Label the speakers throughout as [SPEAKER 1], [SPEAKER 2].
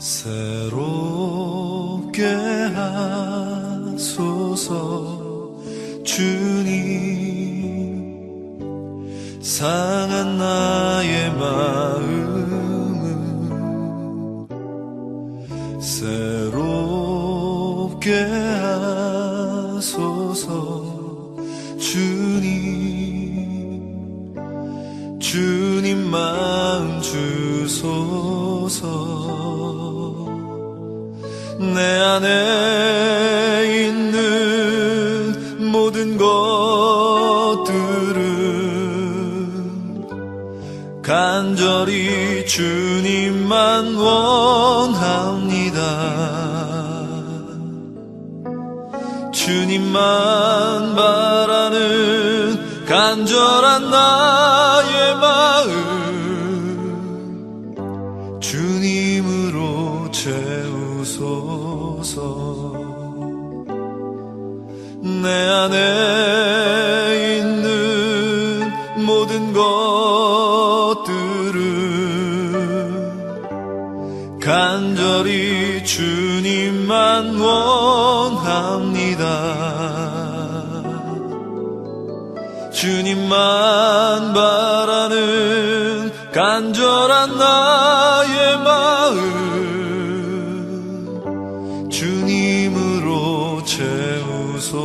[SPEAKER 1] 새롭게 하소서 주님, 상한 나의 마음을 새롭게 하소서 주님, 주님 마음 주소서. 내 안에 있는 모든 것들은 간절히 주님만 원합니다. 주님만 바라는 간절한 나의 마음 주님으로 채우소서. 내 안에 있는 모든 것들은 간절히 주님만 원합니다. 주님만 바라는 간절한 나의 마음 주님으로 채우소서.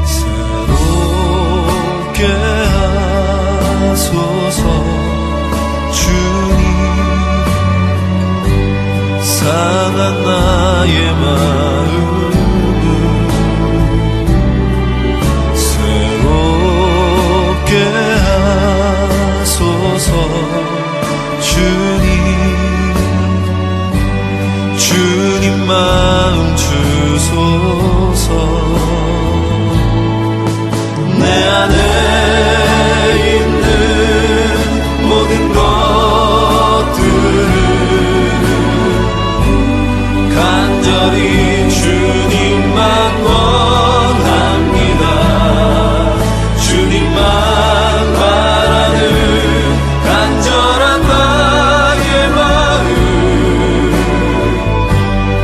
[SPEAKER 1] 새롭게 하소서 주님, 상한 나의 마음을 새롭게 하소서 주님, 주님 마음 주소서. 내 안에 있는 모든 것들을 간절히 주님만 원합니다. 주님만 바라는 간절한 나의 마음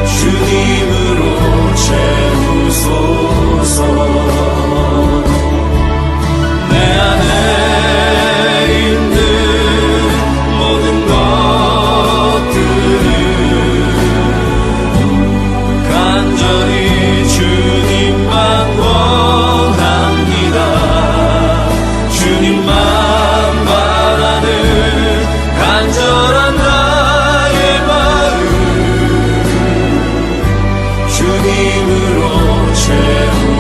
[SPEAKER 1] 주님으로 채우소서. 내 안에 있는 모든 것들을 간절히 주님만 원합니다. 주님만 바라는 간절한 나의 마음 주님으로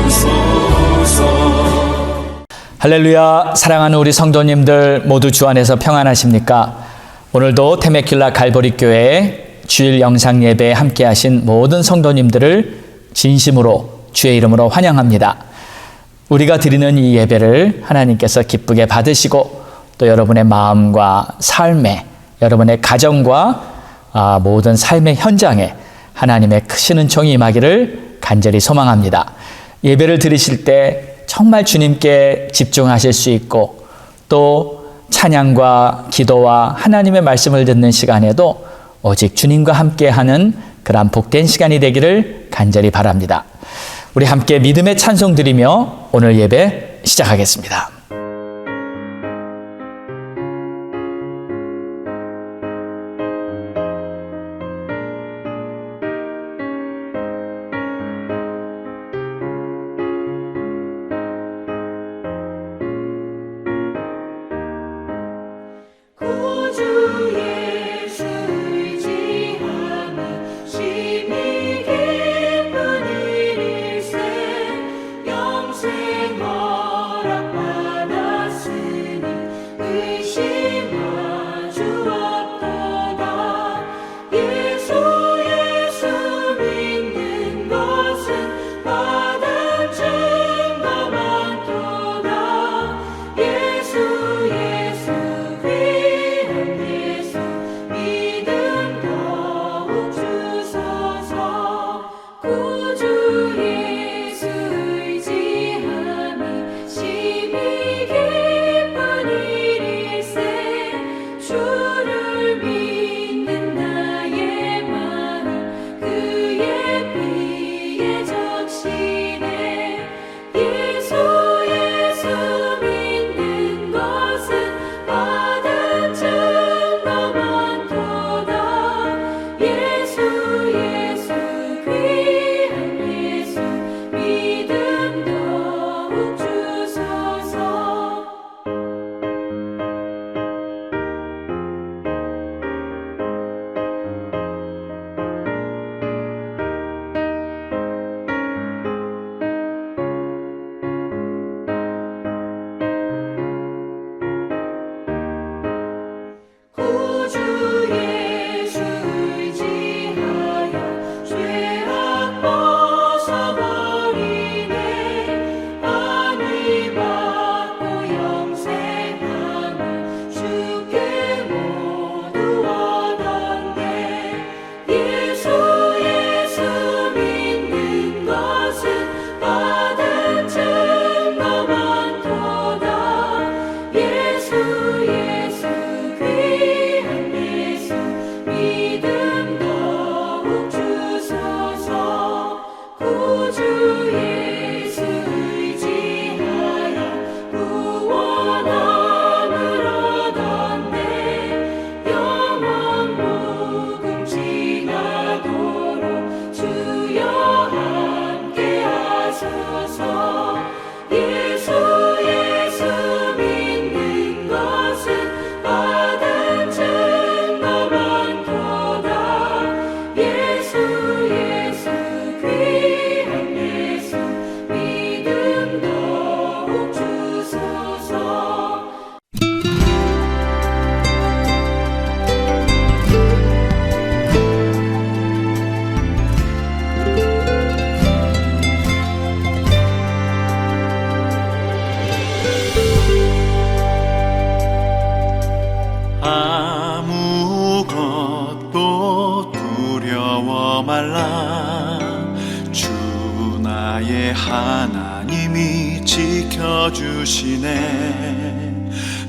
[SPEAKER 1] 채우소서.
[SPEAKER 2] 할렐루야. 사랑하는 우리 성도님들 모두 주 안에서 평안하십니까? 오늘도 테메킬라 갈보리 교회 주일 영상 예배에 함께 하신 모든 성도님들을 진심으로 주의 이름으로 환영합니다. 우리가 드리는 이 예배를 하나님께서 기쁘게 받으시고 또 여러분의 마음과 삶에, 여러분의 가정과 모든 삶의 현장에 하나님의 크신 은총이 임하기를 간절히 소망합니다. 예배를 드리실 때 정말 주님께 집중하실 수 있고 또 찬양과 기도와 하나님의 말씀을 듣는 시간에도 오직 주님과 함께하는 그러한 복된 시간이 되기를 간절히 바랍니다. 우리 함께 믿음의 찬송 드리며 오늘 예배 시작하겠습니다.
[SPEAKER 3] 구주 예수 의지하며 심히 기쁜 일일세 영생 허락받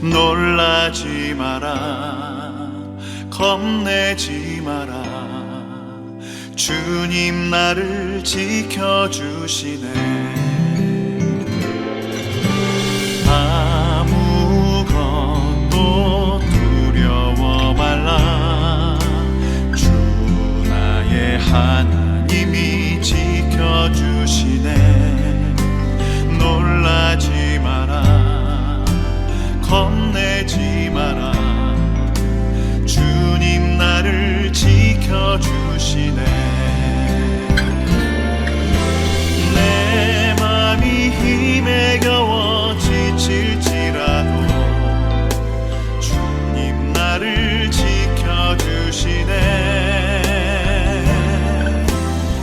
[SPEAKER 4] 놀라지 마라 겁내지 마라 주님 나를 지켜주시네 아무것도 두려워 말라 주 나의 하나님이 지켜주시네 놀라지 마라 겁내지 마라 주님 나를 지켜주시네 내 맘이 힘에 겨워 지칠지라도 주님 나를 지켜주시네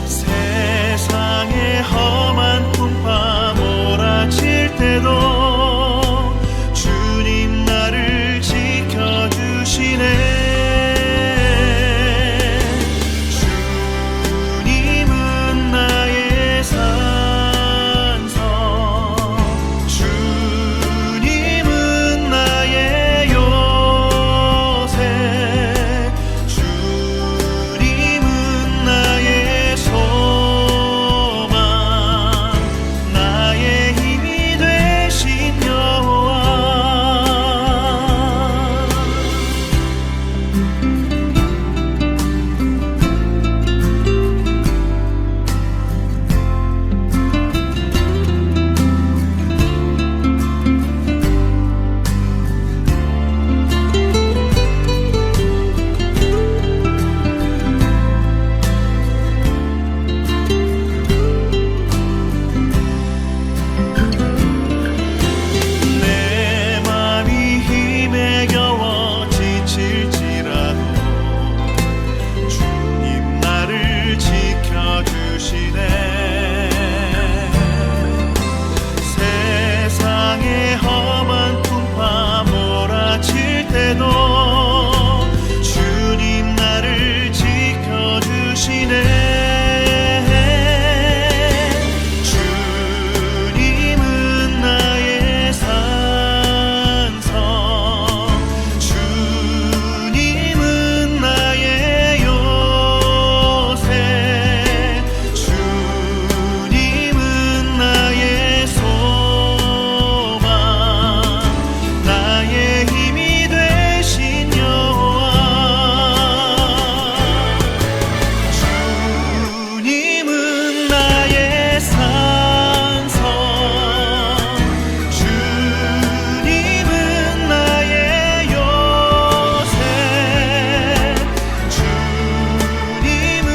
[SPEAKER 4] 세상의 험한 풍파 몰아칠 때도 주님 나를 지켜주시네 주님은 나의 산성 주님은 나의 요새 주님은 나의 소망 나의 힘이 되신 여호와 내 맘이 힘에 겨워 지칠지라도 주님 나를 지켜주시네 세상의 험한 풍파 몰아칠 때도 주님 나를 지켜주시네 주님은 나의 산성 주님은 나의 요새 주님은 나의 소망 나의 힘이 되신 여호와 주님은 나의 산성 주님은 나의 요새 주님은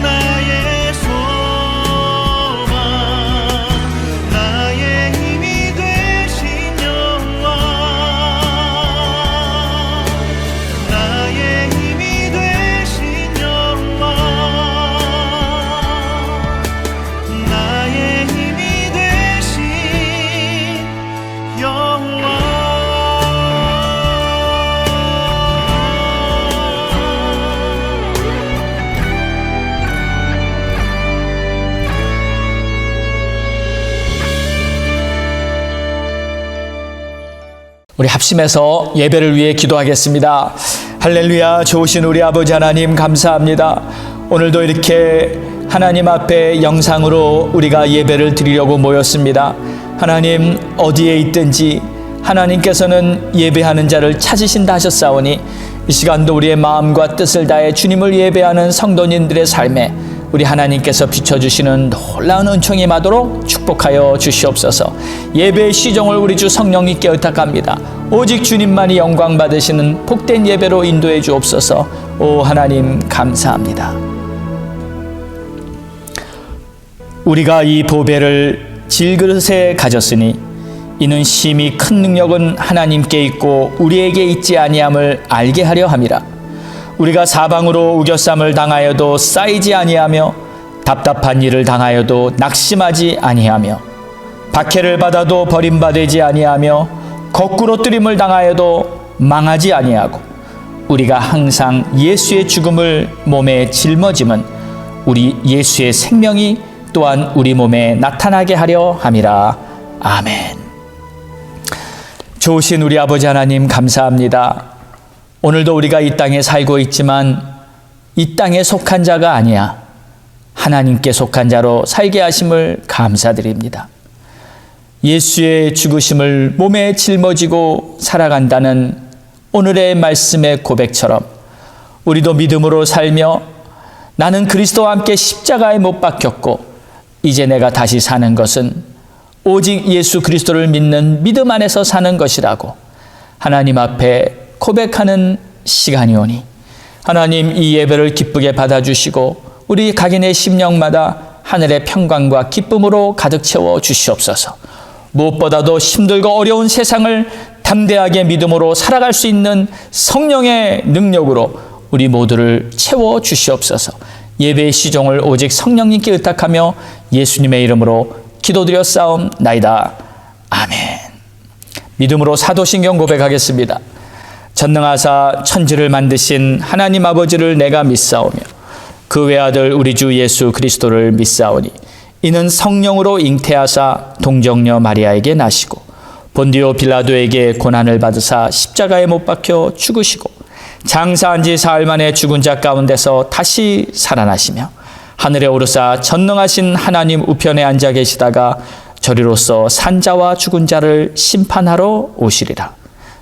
[SPEAKER 4] 나의 소망 나의 힘이 되신 여호와 나의 힘이 되신 여호와 나의 힘이 되신 여호와
[SPEAKER 2] 우리 합심해서 예배를 위해 기도하겠습니다. 할렐루야. 좋으신 우리 아버지 하나님 감사합니다. 오늘도 이렇게 하나님 앞에 영상으로 우리가 예배를 드리려고 모였습니다. 하나님 어디에 있든지 하나님께서는 예배하는 자를 찾으신다 하셨사오니 이 시간도 우리의 마음과 뜻을 다해 주님을 예배하는 성도님들의 삶에 우리 하나님께서 비춰주시는 놀라운 은총이 임하도록 축복하여 주시옵소서. 예배의 시종을 우리 주 성령님께 의탁합니다. 오직 주님만이 영광 받으시는 복된 예배로 인도해 주옵소서. 오 하나님 감사합니다. 우리가 이 보배를 질그릇에 가졌으니 이는 심히 큰 능력은 하나님께 있고 우리에게 있지 아니함을 알게 하려 함이라. 우리가 사방으로 우겨쌈을 당하여도 쌓이지 아니하며 답답한 일을 당하여도 낙심하지 아니하며 박해를 받아도 버림받지 아니하며 거꾸로 뜨림을 당하여도 망하지 아니하고 우리가 항상 예수의 죽음을 몸에 짊어짐은 우리 예수의 생명이 또한 우리 몸에 나타나게 하려 함이라. 아멘. 좋으신 우리 아버지 하나님 감사합니다. 오늘도 우리가 이 땅에 살고 있지만 이 땅에 속한 자가 아니야 하나님께 속한 자로 살게 하심을 감사드립니다. 예수의 죽으심을 몸에 짊어지고 살아간다는 오늘의 말씀의 고백처럼 우리도 믿음으로 살며 나는 그리스도와 함께 십자가에 못 박혔고 이제 내가 다시 사는 것은 오직 예수 그리스도를 믿는 믿음 안에서 사는 것이라고 하나님 앞에 고백하는 시간이 오니 하나님 이 예배를 기쁘게 받아주시고 우리 각인의 심령마다 하늘의 평강과 기쁨으로 가득 채워 주시옵소서. 무엇보다도 힘들고 어려운 세상을 담대하게 믿음으로 살아갈 수 있는 성령의 능력으로 우리 모두를 채워 주시옵소서. 예배의 시종을 오직 성령님께 의탁하며 예수님의 이름으로 기도드렸사옵나이다. 아멘. 믿음으로 사도신경 고백하겠습니다. 전능하사 천지를 만드신 하나님 아버지를 내가 믿사오며 그 외아들 우리 주 예수 그리스도를 믿사오니 이는 성령으로 잉태하사 동정녀 마리아에게 나시고 본디오 빌라도에게 고난을 받으사 십자가에 못 박혀 죽으시고 장사한 지 사흘 만에 죽은 자 가운데서 다시 살아나시며 하늘에 오르사 전능하신 하나님 우편에 앉아 계시다가 저리로서 산자와 죽은 자를 심판하러 오시리라.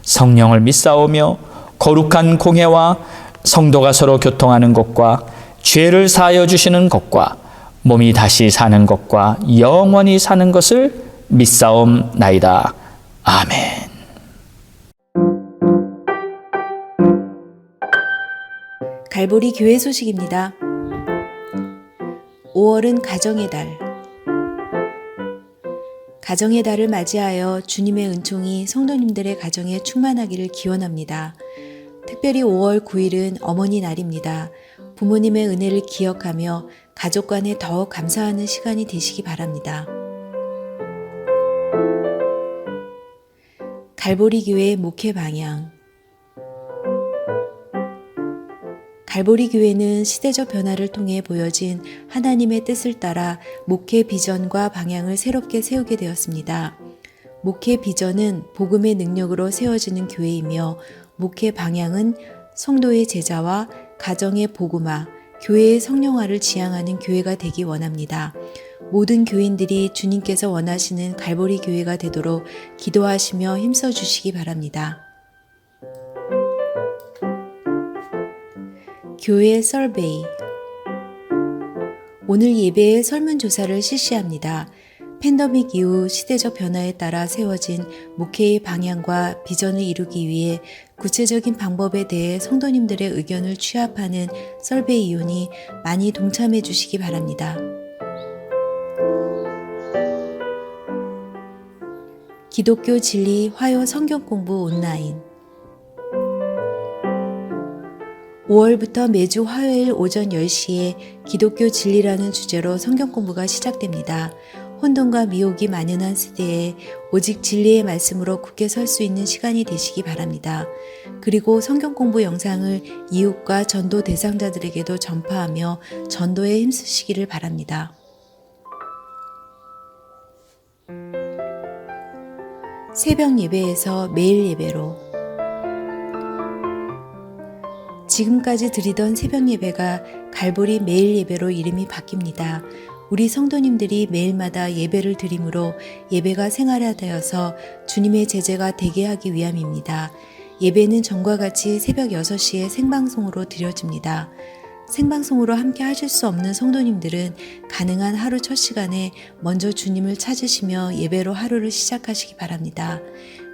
[SPEAKER 2] 성령을 믿사오며 거룩한 공회와 성도가 서로 교통하는 것과 죄를 사하여 주시는 것과 몸이 다시 사는 것과 영원히 사는 것을 믿사옵나이다. 아멘.
[SPEAKER 5] 갈보리 교회 소식입니다. 5월은 가정의 달. 가정의 달을 맞이하여 주님의 은총이 성도님들의 가정에 충만하기를 기원합니다. 특별히 5월 9일은 어머니 날입니다. 부모님의 은혜를 기억하며 가족 간에 더욱 감사하는 시간이 되시기 바랍니다. 갈보리 교회 목회 방향. 갈보리 교회는 시대적 변화를 통해 보여진 하나님의 뜻을 따라 목회 비전과 방향을 새롭게 세우게 되었습니다. 목회 비전은 복음의 능력으로 세워지는 교회이며 목회 방향은 성도의 제자와 가정의 복음화, 교회의 성령화를 지향하는 교회가 되기 원합니다. 모든 교인들이 주님께서 원하시는 갈보리 교회가 되도록 기도하시며 힘써 주시기 바랍니다. 교회 설베이. 오늘 예배의 설문조사를 실시합니다. 팬데믹 이후 시대적 변화에 따라 세워진 목회의 방향과 비전을 이루기 위해 구체적인 방법에 대해 성도님들의 의견을 취합하는 설베이온이 많이 동참해 주시기 바랍니다. 기독교 진리 화요 성경 공부 온라인. 5월부터 매주 화요일 오전 10시에 기독교 진리라는 주제로 성경 공부가 시작됩니다. 혼돈과 미혹이 만연한 시대에 오직 진리의 말씀으로 굳게 설 수 있는 시간이 되시기 바랍니다. 그리고 성경 공부 영상을 이웃과 전도 대상자들에게도 전파하며 전도에 힘쓰시기를 바랍니다. 새벽 예배에서 매일 예배로. 지금까지 드리던 새벽 예배가 갈보리 매일 예배로 이름이 바뀝니다. 우리 성도님들이 매일마다 예배를 드림으로 예배가 생활화되어서 주님의 제재가 되게 하기 위함입니다. 예배는 전과 같이 새벽 6시에 생방송으로 드려집니다. 생방송으로 함께 하실 수 없는 성도님들은 가능한 하루 첫 시간에 먼저 주님을 찾으시며 예배로 하루를 시작하시기 바랍니다.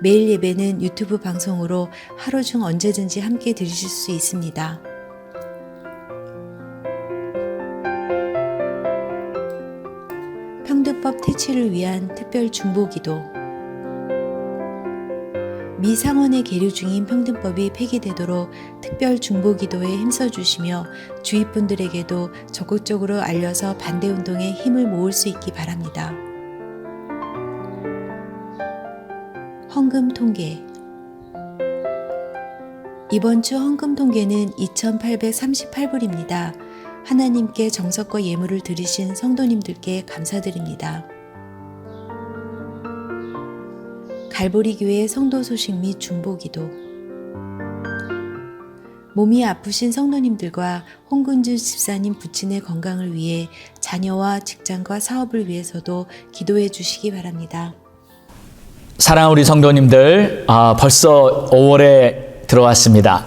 [SPEAKER 5] 매일 예배는 유튜브 방송으로 하루 중 언제든지 함께 들으실 수 있습니다. 평등법 퇴치를 위한 특별 중보기도. 미 상원에 계류 중인 평등법이 폐기되도록 특별 중보기도에 힘써주시며 주위 분들에게도 적극적으로 알려서 반대운동에 힘을 모을 수 있기 바랍니다. 헌금 통계. 이번 주 헌금 통계는 2,838불입니다. 하나님께 정성과 예물을 드리신 성도님들께 감사드립니다. 갈보리 교회 성도 소식 및 중보기도. 몸이 아프신 성도님들과 홍근주 집사님 부친의 건강을 위해 자녀와 직장과 사업을 위해서도 기도해 주시기 바랍니다.
[SPEAKER 2] 사랑하는 우리 성도님들, 벌써 5월에 들어왔습니다.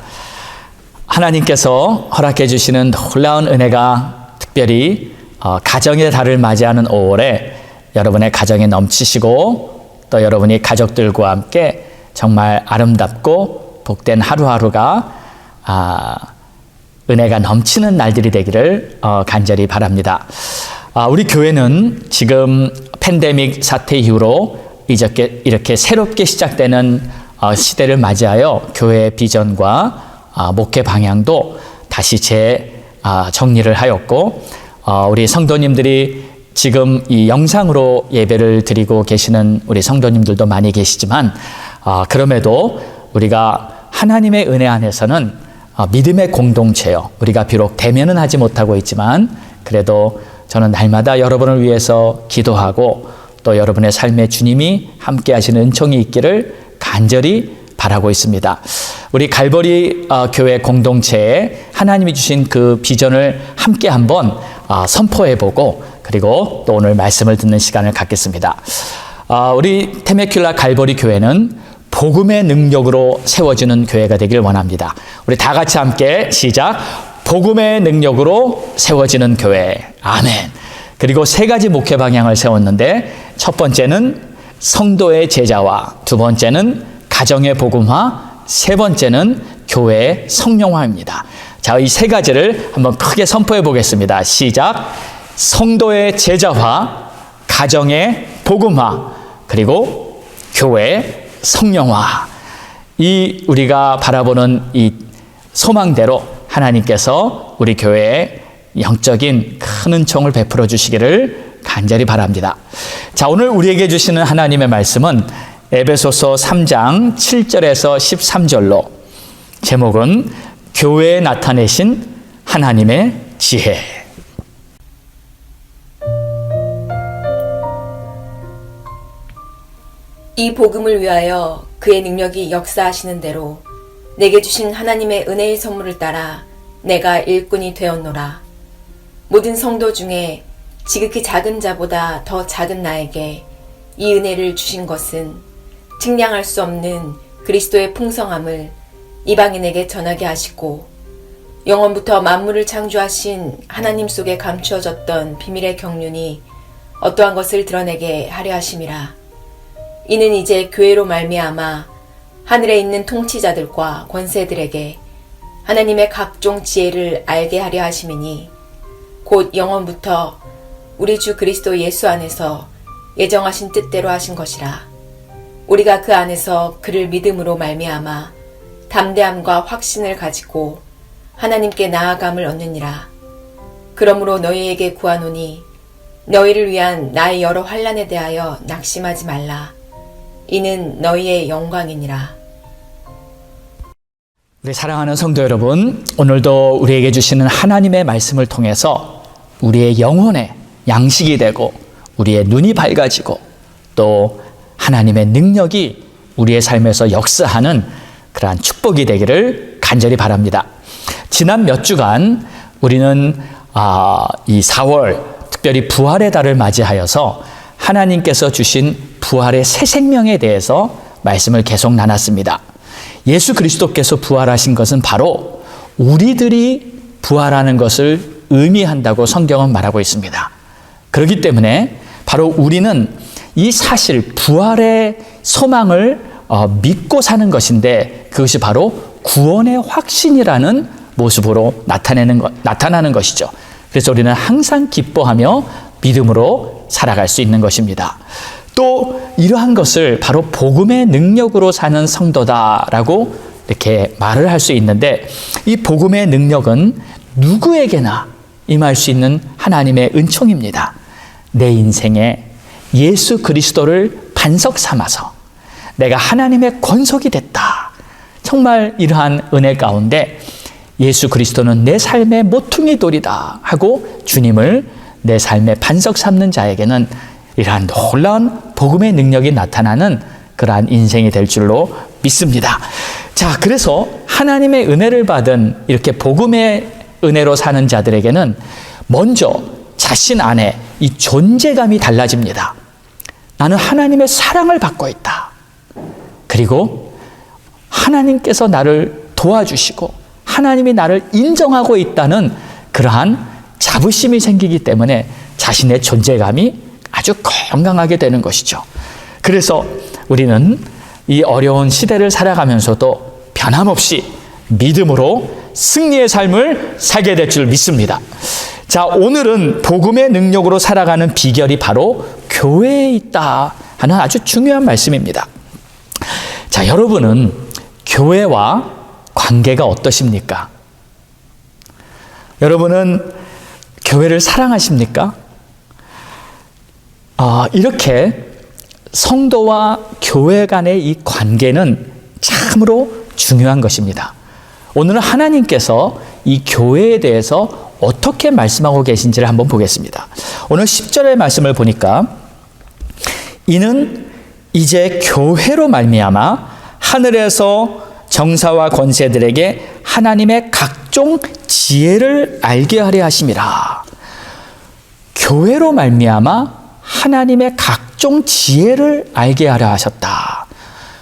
[SPEAKER 2] 하나님께서 허락해 주시는 놀라운 은혜가 특별히 가정의 달을 맞이하는 5월에 여러분의 가정에 넘치시고 또 여러분이 가족들과 함께 정말 아름답고 복된 하루하루가 은혜가 넘치는 날들이 되기를 간절히 바랍니다. 우리 교회는 지금 팬데믹 사태 이후로 이렇게 새롭게 시작되는 시대를 맞이하여 교회의 비전과 목회 방향도 다시 정리를 하였고, 우리 성도님들이 지금 이 영상으로 예배를 드리고 계시는 우리 성도님들도 많이 계시지만, 그럼에도 우리가 하나님의 은혜 안에서는 믿음의 공동체요. 우리가 비록 대면은 하지 못하고 있지만 그래도 저는 날마다 여러분을 위해서 기도하고 또 여러분의 삶에 주님이 함께 하시는 은총이 있기를 간절히 바라고 있습니다. 우리 갈보리 교회 공동체에 하나님이 주신 그 비전을 함께 한번 선포해보고 그리고 또 오늘 말씀을 듣는 시간을 갖겠습니다. 우리 테메큘라 갈보리 교회는 복음의 능력으로 세워지는 교회가 되길 원합니다. 우리 다 같이 함께 시작. 복음의 능력으로 세워지는 교회. 아멘. 그리고 3가지 목회 방향을 세웠는데, 첫 번째는 성도의 제자화, 두 번째는 가정의 복음화, 세 번째는 교회의 성령화입니다. 자, 이 3가지를 한번 크게 선포해 보겠습니다. 시작. 성도의 제자화, 가정의 복음화, 그리고 교회의 성령화. 이 우리가 바라보는 이 소망대로 하나님께서 우리 교회에 영적인 큰 은총을 베풀어 주시기를 간절히 바랍니다. 자, 오늘 우리에게 주시는 하나님의 말씀은 에베소서 3장 7절에서 13절로, 제목은 교회에 나타내신 하나님의 지혜.
[SPEAKER 6] 이 복음을 위하여 그의 능력이 역사하시는 대로 내게 주신 하나님의 은혜의 선물을 따라 내가 일꾼이 되었노라. 모든 성도 중에 지극히 작은 자보다 더 작은 나에게 이 은혜를 주신 것은 측량할 수 없는 그리스도의 풍성함을 이방인에게 전하게 하시고, 영원부터 만물을 창조하신 하나님 속에 감추어졌던 비밀의 경륜이 어떠한 것을 드러내게 하려 하심이라. 이는 이제 교회로 말미암아 하늘에 있는 통치자들과 권세들에게 하나님의 각종 지혜를 알게 하려 하심이니, 곧 영원부터 우리 주 그리스도 예수 안에서 예정하신 뜻대로 하신 것이라. 우리가 그 안에서 그를 믿음으로 말미암아 담대함과 확신을 가지고 하나님께 나아감을 얻느니라. 그러므로 너희에게 구하노니 너희를 위한 나의 여러 환난에 대하여 낙심하지 말라. 이는 너희의 영광이니라.
[SPEAKER 2] 우리 사랑하는 성도 여러분, 오늘도 우리에게 주시는 하나님의 말씀을 통해서 우리의 영혼의 양식이 되고 우리의 눈이 밝아지고 또 하나님의 능력이 우리의 삶에서 역사하는 그러한 축복이 되기를 간절히 바랍니다. 지난 몇 주간 우리는 이 4월 특별히 부활의 달을 맞이하여서 하나님께서 주신 부활의 새 생명에 대해서 말씀을 계속 나눴습니다. 예수 그리스도께서 부활하신 것은 바로 우리들이 부활하는 것을 의미한다고 성경은 말하고 있습니다. 그렇기 때문에 바로 우리는 이 사실 부활의 소망을 믿고 사는 것인데, 그것이 바로 구원의 확신이라는 모습으로 나타나는 것이죠. 그래서 우리는 항상 기뻐하며 믿음으로 살아갈 수 있는 것입니다. 또 이러한 것을 바로 복음의 능력으로 사는 성도다라고 이렇게 말을 할 수 있는데, 이 복음의 능력은 누구에게나 임할 수 있는 하나님의 은총입니다. 내 인생에 예수 그리스도를 반석 삼아서 내가 하나님의 권속이 됐다. 정말 이러한 은혜 가운데 예수 그리스도는 내 삶의 모퉁이 돌이다 하고 주님을 내 삶의 반석 삼는 자에게는 이러한 놀라운 복음의 능력이 나타나는 그러한 인생이 될 줄로 믿습니다. 자, 그래서 하나님의 은혜를 받은 이렇게 복음의 은혜로 사는 자들에게는 먼저 자신 안에 이 존재감이 달라집니다. 나는 하나님의 사랑을 받고 있다. 그리고 하나님께서 나를 도와주시고 하나님이 나를 인정하고 있다는 그러한 자부심이 생기기 때문에 자신의 존재감이 아주 건강하게 되는 것이죠. 그래서 우리는 이 어려운 시대를 살아가면서도 변함없이 믿음으로 승리의 삶을 살게 될 줄 믿습니다. 자, 오늘은 복음의 능력으로 살아가는 비결이 바로 교회에 있다 하는 아주 중요한 말씀입니다. 자, 여러분은 교회와 관계가 어떠십니까? 여러분은 교회를 사랑하십니까? 이렇게 성도와 교회 간의 이 관계는 참으로 중요한 것입니다. 오늘은 하나님께서 이 교회에 대해서 어떻게 말씀하고 계신지를 한번 보겠습니다. 오늘 10절의 말씀을 보니까 이는 이제 교회로 말미암아 하늘에서 정사와 권세들에게 하나님의 각종 지혜를 알게 하려 하심이라. 교회로 말미암아 하나님의 각종 지혜를 알게 하려 하셨다.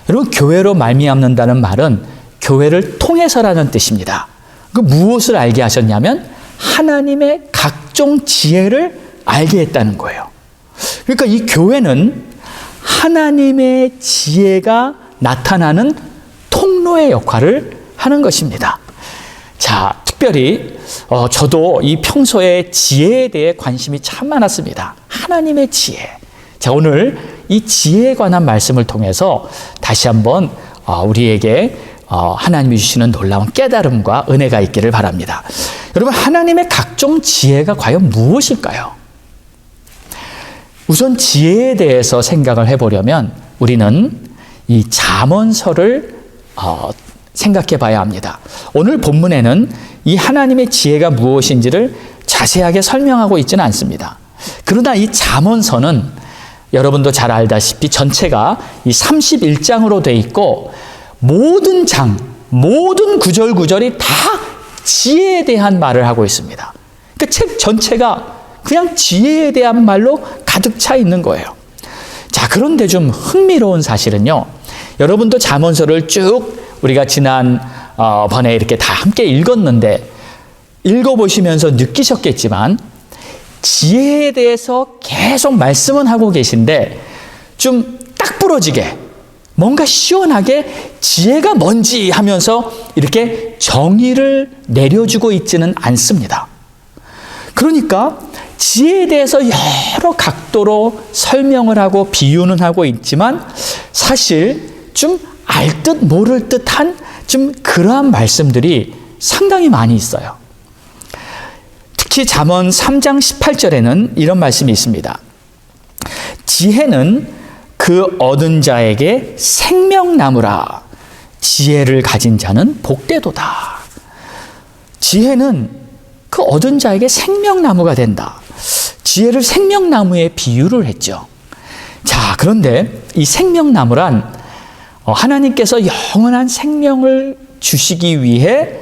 [SPEAKER 2] 여러분, 교회로 말미암는다는 말은 교회를 통해서라는 뜻입니다. 그 무엇을 알게 하셨냐면 하나님의 각종 지혜를 알게 했다는 거예요. 그러니까 이 교회는 하나님의 지혜가 나타나는 통로의 역할을 하는 것입니다. 자, 특별히 저도 이 평소에 지혜에 대해 관심이 참 많았습니다. 하나님의 지혜. 자, 오늘 이 지혜에 관한 말씀을 통해서 다시 한번 우리에게 하나님이 주시는 놀라운 깨달음과 은혜가 있기를 바랍니다. 여러분, 하나님의 각종 지혜가 과연 무엇일까요? 우선 지혜에 대해서 생각을 해보려면 우리는 이 잠언서를 생각해 봐야 합니다. 오늘 본문에는 이 하나님의 지혜가 무엇인지를 자세하게 설명하고 있지는 않습니다. 그러나 이 잠언서는 여러분도 잘 알다시피 전체가 이 31장으로 돼 있고 모든 장, 모든 구절구절이 다 지혜에 대한 말을 하고 있습니다. 그 책 전체가 그냥 지혜에 대한 말로 가득 차 있는 거예요. 자, 그런데 좀 흥미로운 사실은요. 여러분도 잠언서를 쭉 우리가 지난 번에 이렇게 다 함께 읽었는데 읽어보시면서 느끼셨겠지만 지혜에 대해서 계속 말씀은 하고 계신데 좀 딱 부러지게 뭔가 시원하게 지혜가 뭔지 하면서 이렇게 정의를 내려주고 있지는 않습니다. 그러니까 지혜에 대해서 여러 각도로 설명을 하고 비유는 하고 있지만 사실 좀 알 듯 모를 듯한 좀 그러한 말씀들이 상당히 많이 있어요. 특히 잠언 3장 18절에는 이런 말씀이 있습니다. 지혜는 그 얻은 자에게 생명나무라. 지혜를 가진 자는 복되도다. 지혜는 그 얻은 자에게 생명나무가 된다. 지혜를 생명나무에 비유를 했죠. 자, 그런데 이 생명나무란 하나님께서 영원한 생명을 주시기 위해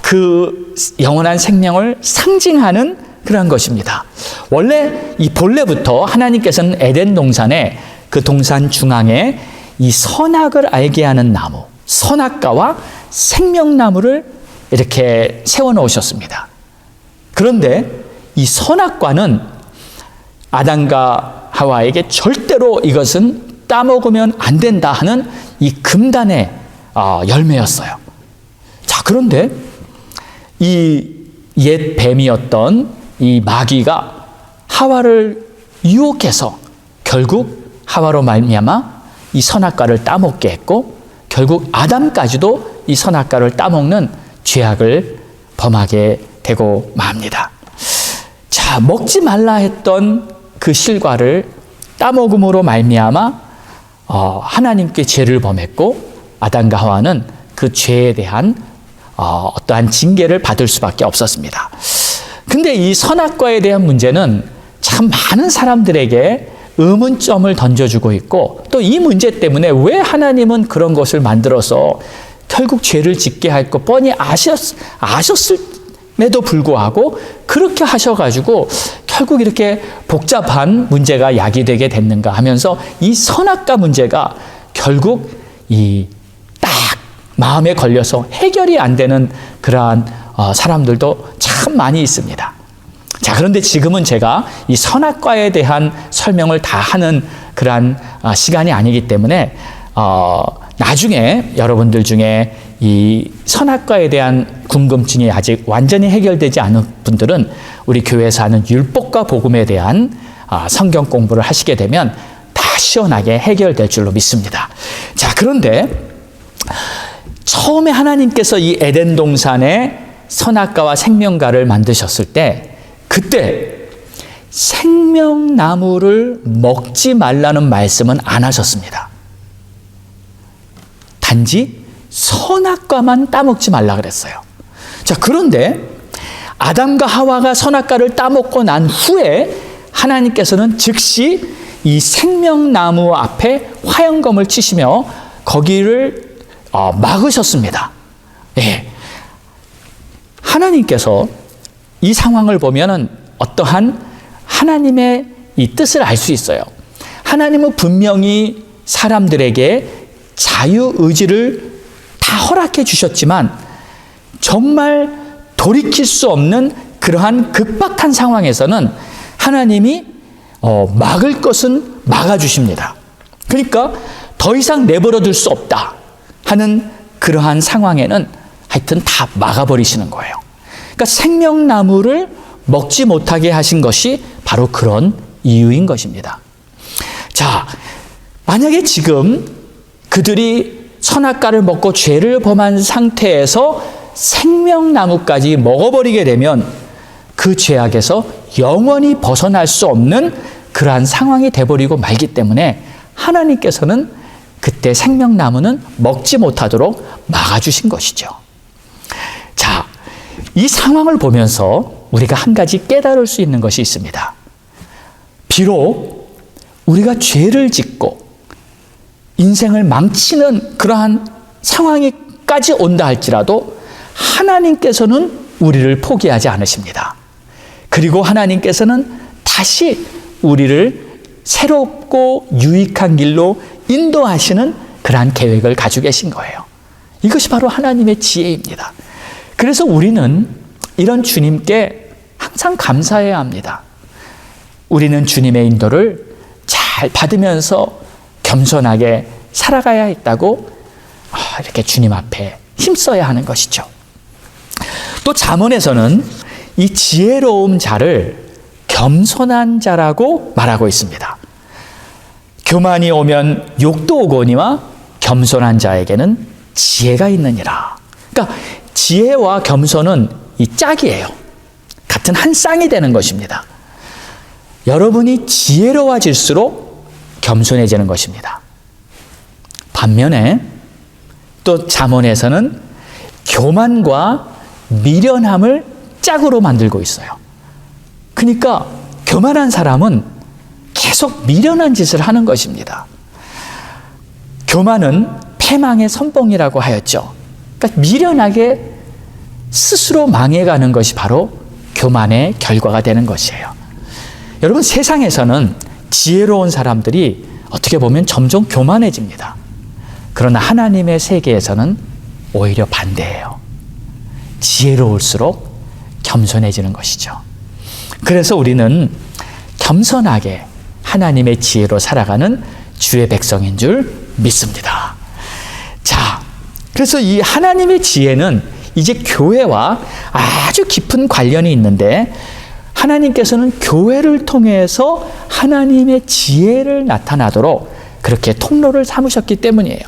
[SPEAKER 2] 그 영원한 생명을 상징하는 그러한 것입니다. 원래 이 본래부터 하나님께서는 에덴 동산에 그 동산 중앙에 이 선악을 알게 하는 나무, 선악과와 생명나무를 이렇게 세워놓으셨습니다. 그런데 이 선악과는 아담과 하와에게 절대로 이것은 따먹으면 안 된다 하는 이 금단의 열매였어요. 자, 그런데 이 옛 뱀이었던 이 마귀가 하와를 유혹해서 결국 하와로 말미암아 이 선악과를 따먹게 했고 결국 아담까지도 이 선악과를 따먹는 죄악을 범하게 되고 맙니다. 자, 먹지 말라 했던 그 실과를 따먹음으로 말미암아 하나님께 죄를 범했고 아담과 하와는 그 죄에 대한 어떠한 징계를 받을 수밖에 없었습니다. 근데 이 선악과에 대한 문제는 참 많은 사람들에게 의문점을 던져주고 있고, 또 이 문제 때문에 왜 하나님은 그런 것을 만들어서 결국 죄를 짓게 할 거 뻔히 아셨음에도 불구하고 그렇게 하셔가지고 결국 이렇게 복잡한 문제가 야기되게 됐는가 하면서 이 선악과 문제가 결국 이 딱 마음에 걸려서 해결이 안 되는 그러한 사람들도 참 많이 있습니다. 자, 그런데 지금은 제가 이 선악과에 대한 설명을 다 하는 그러한 시간이 아니기 때문에 나중에 여러분들 중에 이 선악과에 대한 궁금증이 아직 완전히 해결되지 않은 분들은 우리 교회에서 하는 율법과 복음에 대한 성경 공부를 하시게 되면 다 시원하게 해결될 줄로 믿습니다. 자, 그런데 처음에 하나님께서 이 에덴 동산에 선악과와 생명과를 만드셨을 때 그때 생명나무를 먹지 말라는 말씀은 안 하셨습니다. 단지 선악과만 따먹지 말라 그랬어요. 자, 그런데 아담과 하와가 선악과를 따먹고 난 후에 하나님께서는 즉시 이 생명나무 앞에 화영검을 치시며 거기를 막으셨습니다. 예. 하나님께서 이 상황을 보면은 어떠한 하나님의 이 뜻을 알 수 있어요. 하나님은 분명히 사람들에게 자유의지를 다 허락해 주셨지만 정말 돌이킬 수 없는 그러한 급박한 상황에서는 하나님이 막을 것은 막아주십니다. 그러니까 더 이상 내버려 둘 수 없다 하는 그러한 상황에는 하여튼 다 막아버리시는 거예요. 그러니까 생명나무를 먹지 못하게 하신 것이 바로 그런 이유인 것입니다. 자, 만약에 지금 그들이 선악과를 먹고 죄를 범한 상태에서 생명나무까지 먹어버리게 되면 그 죄악에서 영원히 벗어날 수 없는 그러한 상황이 돼버리고 말기 때문에 하나님께서는 그때 생명나무는 먹지 못하도록 막아주신 것이죠. 자, 이 상황을 보면서 우리가 한 가지 깨달을 수 있는 것이 있습니다. 비록 우리가 죄를 짓고 인생을 망치는 그러한 상황이까지 온다 할지라도 하나님께서는 우리를 포기하지 않으십니다. 그리고 하나님께서는 다시 우리를 새롭고 유익한 길로 인도하시는 그러한 계획을 가지고 계신 거예요. 이것이 바로 하나님의 지혜입니다. 그래서 우리는 이런 주님께 항상 감사해야 합니다. 우리는 주님의 인도를 잘 받으면서 겸손하게 살아가야 했다고 이렇게 주님 앞에 힘써야 하는 것이죠. 또 잠언에서는 이 지혜로운 자를 겸손한 자라고 말하고 있습니다. 교만이 오면 욕도 오거니와 겸손한 자에게는 지혜가 있느니라. 그러니까 지혜와 겸손은 이 짝이에요. 같은 한 쌍이 되는 것입니다. 여러분이 지혜로워질수록 겸손해지는 것입니다. 반면에 또 잠언에서는 교만과 미련함을 짝으로 만들고 있어요. 그러니까 교만한 사람은 계속 미련한 짓을 하는 것입니다. 교만은 패망의 선봉이라고 하였죠. 그러니까 미련하게 스스로 망해가는 것이 바로 교만의 결과가 되는 것이에요. 여러분, 세상에서는 지혜로운 사람들이 어떻게 보면 점점 교만해집니다. 그러나 하나님의 세계에서는 오히려 반대예요. 지혜로울수록 겸손해지는 것이죠. 그래서 우리는 겸손하게 하나님의 지혜로 살아가는 주의 백성인 줄 믿습니다. 자, 그래서 이 하나님의 지혜는 이제 교회와 아주 깊은 관련이 있는데 하나님께서는 교회를 통해서 하나님의 지혜를 나타나도록 그렇게 통로를 삼으셨기 때문이에요.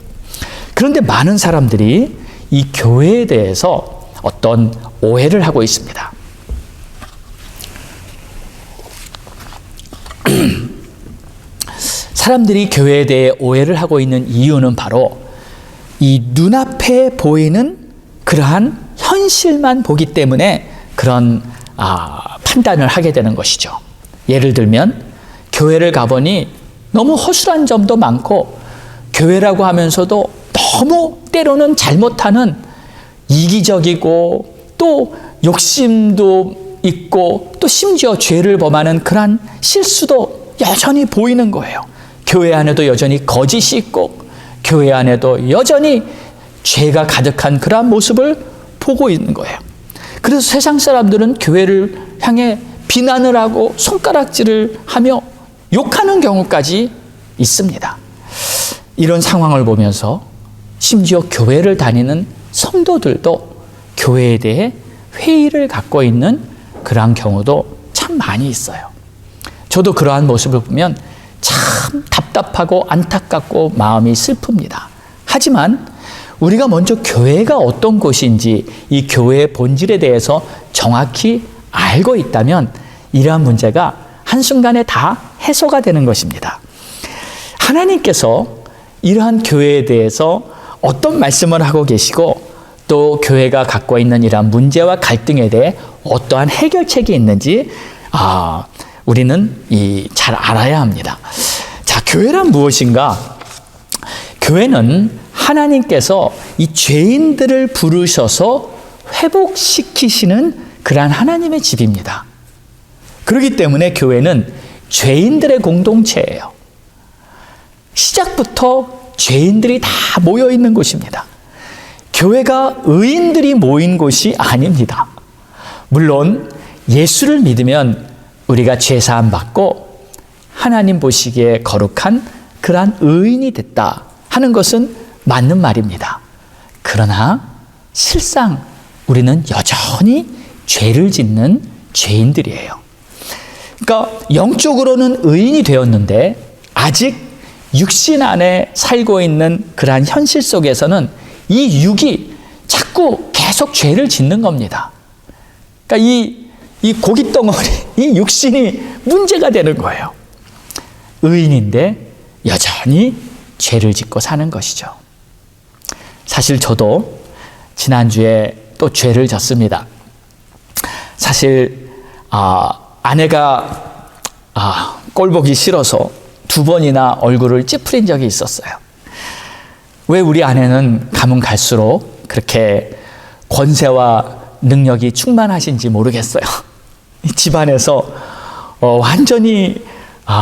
[SPEAKER 2] 그런데 많은 사람들이 이 교회에 대해서 어떤 오해를 하고 있습니다. 사람들이 교회에 대해 오해를 하고 있는 이유는 바로 이 눈앞에 보이는 그러한 현실만 보기 때문에 그런 판단을 하게 되는 것이죠. 예를 들면 교회를 가보니 너무 허술한 점도 많고 교회라고 하면서도 너무 때로는 잘못하는 이기적이고 또 욕심도 있고 또 심지어 죄를 범하는 그러한 실수도 여전히 보이는 거예요. 교회 안에도 여전히 거짓이 있고 교회 안에도 여전히 죄가 가득한 그러한 모습을 보고 있는 거예요. 그래서 세상 사람들은 교회를 향해 비난을 하고 손가락질을 하며 욕하는 경우까지 있습니다. 이런 상황을 보면서 심지어 교회를 다니는 성도들도 교회에 대해 회의를 갖고 있는 그러한 경우도 참 많이 있어요. 저도 그러한 모습을 보면 참 답답하고 안타깝고 마음이 슬픕니다. 하지만 우리가 먼저 교회가 어떤 곳인지 이 교회의 본질에 대해서 정확히 알고 있다면 이러한 문제가 한순간에 다 해소가 되는 것입니다. 하나님께서 이러한 교회에 대해서 어떤 말씀을 하고 계시고 또 교회가 갖고 있는 이러한 문제와 갈등에 대해 어떠한 해결책이 있는지 우리는 잘 알아야 합니다. 자, 교회란 무엇인가? 교회는 하나님께서 이 죄인들을 부르셔서 회복시키시는 그러한 하나님의 집입니다. 그렇기 때문에 교회는 죄인들의 공동체예요. 시작부터 죄인들이 다 모여 있는 곳입니다. 교회가 의인들이 모인 곳이 아닙니다. 물론 예수를 믿으면 우리가 죄사함 받고 하나님 보시기에 거룩한 그러한 의인이 됐다 하는 것은 맞는 말입니다. 그러나 실상 우리는 여전히 죄를 짓는 죄인들이에요. 그러니까 영적으로는 의인이 되었는데 아직 육신 안에 살고 있는 그러한 현실 속에서는 이 육이 자꾸 계속 죄를 짓는 겁니다. 그러니까 이 고깃덩어리, 이 육신이 문제가 되는 거예요. 의인인데 여전히 죄를 짓고 사는 것이죠. 사실 저도 지난주에 또 죄를 졌습니다. 사실 아내가 꼴 보기 싫어서 2번이나 얼굴을 찌푸린 적이 있었어요. 왜 우리 아내는 가면 갈수록 그렇게 권세와 능력이 충만하신지 모르겠어요. 집안에서 완전히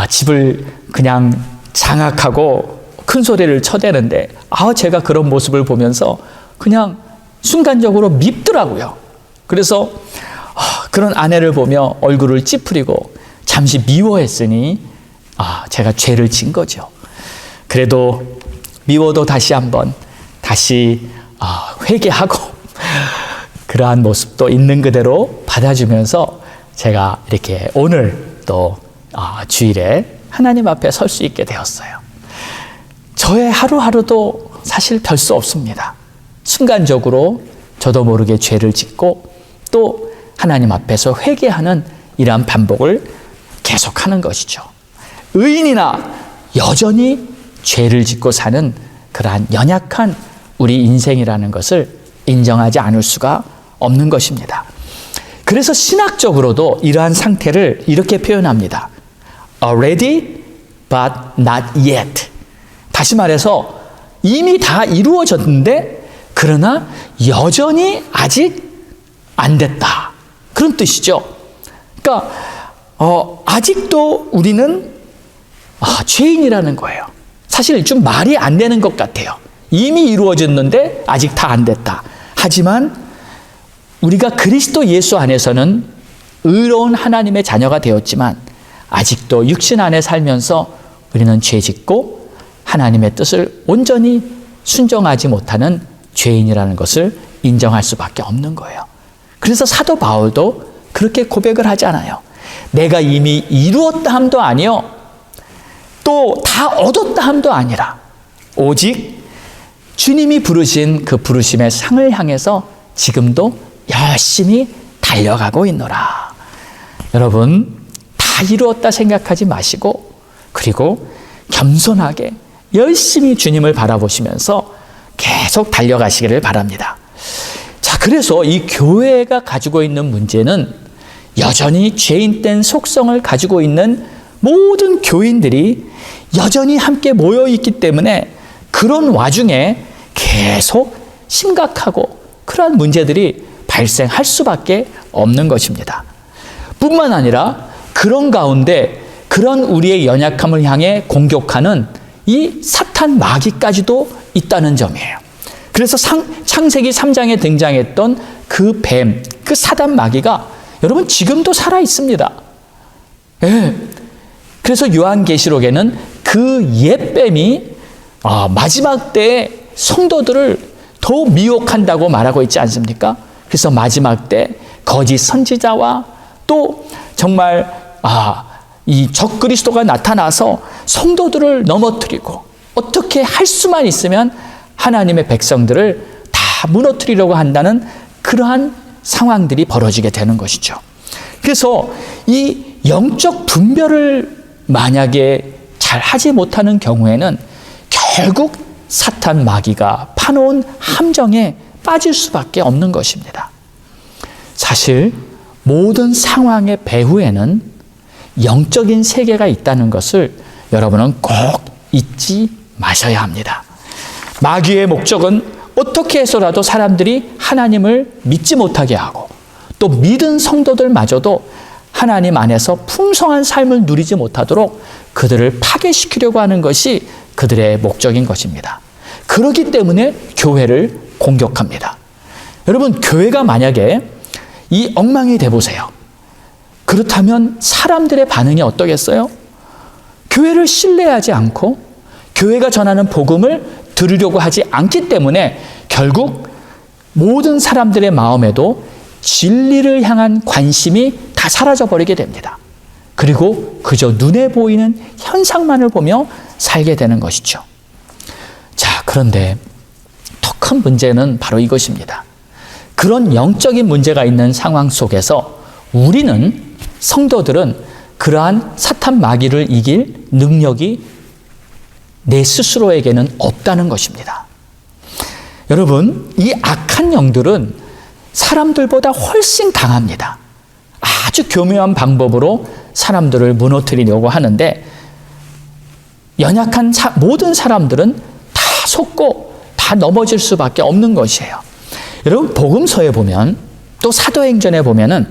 [SPEAKER 2] 집을 그냥 장악하고 큰 소리를 쳐대는데 제가 그런 모습을 보면서 그냥 순간적으로 밉더라고요. 그래서 그런 아내를 보며 얼굴을 찌푸리고 잠시 미워했으니 제가 죄를 진 거죠. 그래도 미워도 다시 한번 회개하고 그러한 모습도 있는 그대로 받아주면서 제가 이렇게 오늘 또 주일에 하나님 앞에 설 수 있게 되었어요. 저의 하루하루도 사실 별 수 없습니다. 순간적으로 저도 모르게 죄를 짓고 또 하나님 앞에서 회개하는 이러한 반복을 계속하는 것이죠. 의인이나 여전히 죄를 짓고 사는 그러한 연약한 우리 인생이라는 것을 인정하지 않을 수가 없는 것입니다. 그래서 신학적으로도 이러한 상태를 이렇게 표현합니다. Already but not yet. 다시 말해서 이미 다 이루어졌는데 그러나 여전히 아직 안 됐다. 그런 뜻이죠. 그러니까 아직도 우리는 죄인이라는 거예요. 사실 좀 말이 안 되는 것 같아요. 이미 이루어졌는데 아직 다 안 됐다. 하지만 우리가 그리스도 예수 안에서는 의로운 하나님의 자녀가 되었지만 아직도 육신 안에 살면서 우리는 죄짓고 하나님의 뜻을 온전히 순종하지 못하는 죄인이라는 것을 인정할 수밖에 없는 거예요. 그래서 사도 바울도 그렇게 고백을 하잖아요. 내가 이미 이루었다 함도 아니요 또 다 얻었다 함도 아니라 오직 주님이 부르신 그 부르심의 상을 향해서 지금도 열심히 달려가고 있노라. 여러분, 다 이루었다 생각하지 마시고 그리고 겸손하게 열심히 주님을 바라보시면서 계속 달려가시기를 바랍니다. 자, 그래서 이 교회가 가지고 있는 문제는 여전히 죄인된 속성을 가지고 있는 모든 교인들이 여전히 함께 모여 있기 때문에 그런 와중에 계속 심각하고 그러한 문제들이 발생할 수밖에 없는 것입니다. 뿐만 아니라 그런 가운데 그런 우리의 연약함을 향해 공격하는 이 사탄 마귀까지도 있다는 점이에요. 그래서 창세기 3장에 등장했던 그 뱀, 그 사단 마귀가 여러분 지금도 살아 있습니다. 예. 그래서 요한계시록에는 그 옛 뱀이 마지막 때에 성도들을 더 미혹한다고 말하고 있지 않습니까? 그래서 마지막 때 거짓 선지자와 또 정말 이 적그리스도가 나타나서 성도들을 넘어뜨리고 어떻게 할 수만 있으면 하나님의 백성들을 다 무너뜨리려고 한다는 그러한 상황들이 벌어지게 되는 것이죠. 그래서 이 영적 분별을 만약에 잘 하지 못하는 경우에는 결국 사탄 마귀가 파놓은 함정에 빠질 수밖에 없는 것입니다. 사실 모든 상황의 배후에는 영적인 세계가 있다는 것을 여러분은 꼭 잊지 마셔야 합니다. 마귀의 목적은 어떻게 해서라도 사람들이 하나님을 믿지 못하게 하고 또 믿은 성도들마저도 하나님 안에서 풍성한 삶을 누리지 못하도록 그들을 파괴시키려고 하는 것이 그들의 목적인 것입니다. 그렇기 때문에 교회를 공격합니다. 여러분, 교회가 만약에 이 엉망이 돼보세요. 그렇다면 사람들의 반응이 어떠겠어요? 교회를 신뢰하지 않고 교회가 전하는 복음을 들으려고 하지 않기 때문에 결국 모든 사람들의 마음에도 진리를 향한 관심이 다 사라져버리게 됩니다. 그리고 그저 눈에 보이는 현상만을 보며 살게 되는 것이죠. 자, 그런데 더 큰 문제는 바로 이것입니다. 그런 영적인 문제가 있는 상황 속에서 우리는, 성도들은 그러한 사탄 마귀를 이길 능력이 내 스스로에게는 없다는 것입니다. 여러분, 이 악한 영들은 사람들보다 훨씬 강합니다. 아주 교묘한 방법으로 사람들을 무너뜨리려고 하는데 연약한 모든 사람들은 다 속고 다 넘어질 수밖에 없는 것이에요. 여러분, 복음서에 보면 또 사도행전에 보면은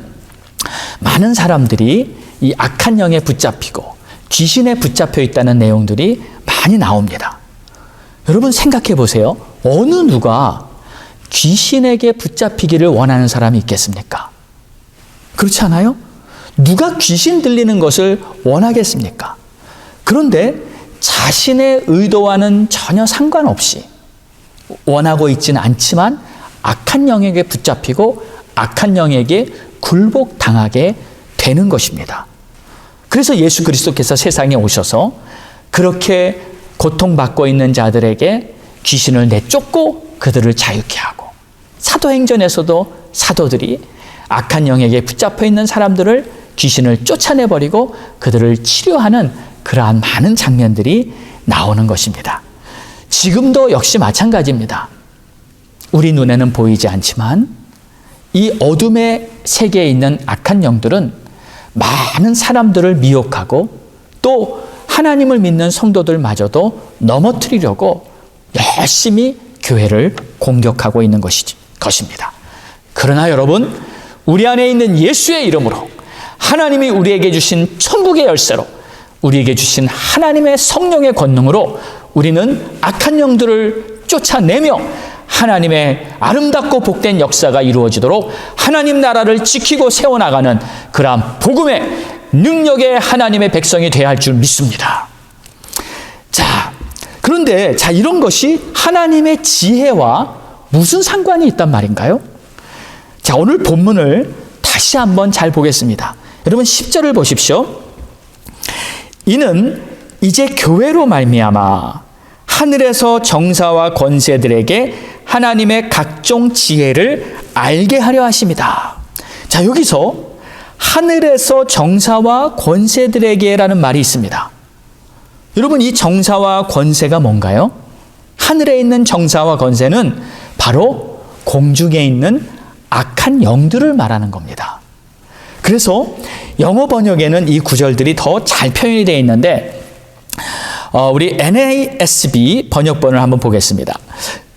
[SPEAKER 2] 많은 사람들이 이 악한 영에 붙잡히고 귀신에 붙잡혀 있다는 내용들이 많이 나옵니다. 여러분 생각해 보세요. 어느 누가 귀신에게 붙잡히기를 원하는 사람이 있겠습니까? 그렇지 않아요? 누가 귀신 들리는 것을 원하겠습니까? 그런데 자신의 의도와는 전혀 상관없이 원하고 있지는 않지만 악한 영에게 붙잡히고 악한 영에게 굴복당하게 되는 것입니다. 그래서 예수 그리스도께서 세상에 오셔서 그렇게 고통받고 있는 자들에게 귀신을 내쫓고 그들을 자유케 하고, 사도행전에서도 사도들이 악한 영에게 붙잡혀 있는 사람들을 귀신을 쫓아내버리고 그들을 치료하는 그러한 많은 장면들이 나오는 것입니다. 지금도 역시 마찬가지입니다. 우리 눈에는 보이지 않지만 이 어둠의 세계에 있는 악한 영들은 많은 사람들을 미혹하고 또 하나님을 믿는 성도들마저도 넘어뜨리려고 열심히 교회를 공격하고 있는 것입니다. 그러나 여러분, 우리 안에 있는 예수의 이름으로 하나님이 우리에게 주신 천국의 열쇠로 우리에게 주신 하나님의 성령의 권능으로 우리는 악한 영들을 쫓아내며 하나님의 아름답고 복된 역사가 이루어지도록 하나님 나라를 지키고 세워나가는 그러한 복음의 능력의 하나님의 백성이 되어야 할 줄 믿습니다. 자, 그런데 이런 것이 하나님의 지혜와 무슨 상관이 있단 말인가요? 자, 오늘 본문을 다시 한번 잘 보겠습니다. 여러분 10절을 보십시오. 이는 이제 교회로 말미암아 하늘에서 정사와 권세들에게 하나님의 각종 지혜를 알게 하려 하심이다. 자, 여기서 하늘에서 정사와 권세들에게라는 말이 있습니다. 여러분, 이 정사와 권세가 뭔가요? 하늘에 있는 정사와 권세는 바로 공중에 있는 악한 영들을 말하는 겁니다. 그래서 영어 번역에는 이 구절들이 더 잘 표현이 되어 있는데 우리 NASB 번역본을 한번 보겠습니다.